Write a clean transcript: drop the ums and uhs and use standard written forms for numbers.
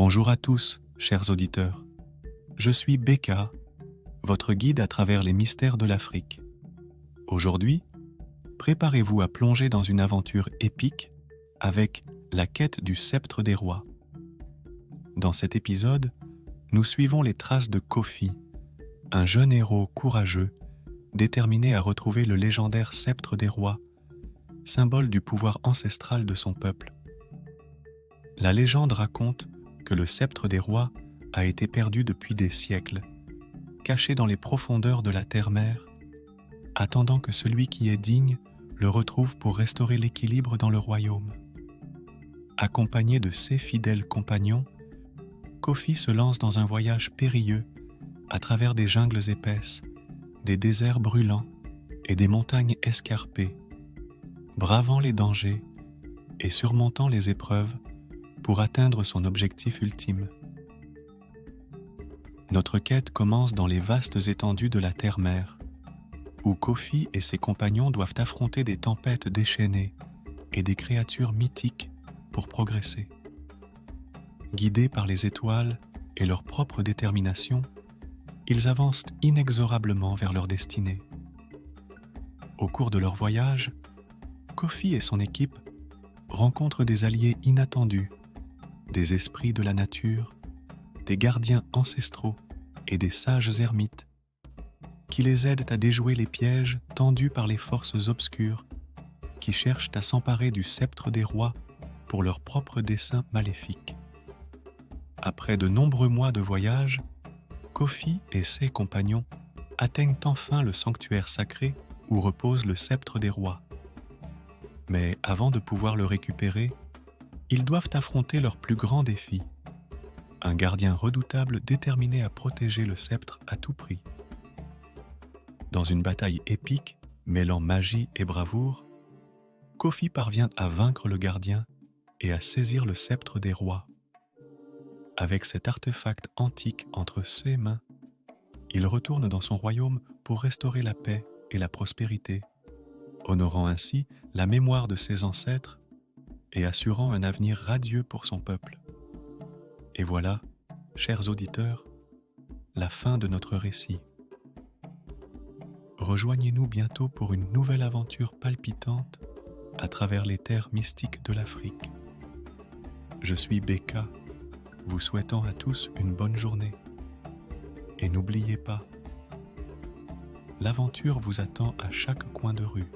Bonjour à tous, chers auditeurs. Je suis Beka, votre guide à travers les mystères de l'Afrique. Aujourd'hui, préparez-vous à plonger dans une aventure épique avec la quête du sceptre des rois. Dans cet épisode, nous suivons les traces de Kofi, un jeune héros courageux, déterminé à retrouver le légendaire sceptre des rois, symbole du pouvoir ancestral de son peuple. La légende raconte que le sceptre des rois a été perdu depuis des siècles, caché dans les profondeurs de la terre-mère, attendant que celui qui est digne le retrouve pour restaurer l'équilibre dans le royaume. Accompagné de ses fidèles compagnons, Kofi se lance dans un voyage périlleux à travers des jungles épaisses, des déserts brûlants et des montagnes escarpées, bravant les dangers et surmontant les épreuves pour atteindre son objectif ultime. Notre quête commence dans les vastes étendues de la terre-mère, où Kofi et ses compagnons doivent affronter des tempêtes déchaînées et des créatures mythiques pour progresser. Guidés par les étoiles et leur propre détermination, ils avancent inexorablement vers leur destinée. Au cours de leur voyage, Kofi et son équipe rencontrent des alliés inattendus, des esprits de la nature, des gardiens ancestraux et des sages ermites qui les aident à déjouer les pièges tendus par les forces obscures qui cherchent à s'emparer du sceptre des rois pour leurs propres desseins maléfiques. Après de nombreux mois de voyage, Kofi et ses compagnons atteignent enfin le sanctuaire sacré où repose le sceptre des rois. Mais avant de pouvoir le récupérer, ils doivent affronter leur plus grand défi, un gardien redoutable déterminé à protéger le sceptre à tout prix. Dans une bataille épique, mêlant magie et bravoure, Kofi parvient à vaincre le gardien et à saisir le sceptre des rois. Avec cet artefact antique entre ses mains, il retourne dans son royaume pour restaurer la paix et la prospérité, honorant ainsi la mémoire de ses ancêtres et assurant un avenir radieux pour son peuple. Et voilà, chers auditeurs, la fin de notre récit. Rejoignez-nous bientôt pour une nouvelle aventure palpitante à travers les terres mystiques de l'Afrique. Je suis Beka, vous souhaitant à tous une bonne journée. Et n'oubliez pas, l'aventure vous attend à chaque coin de rue.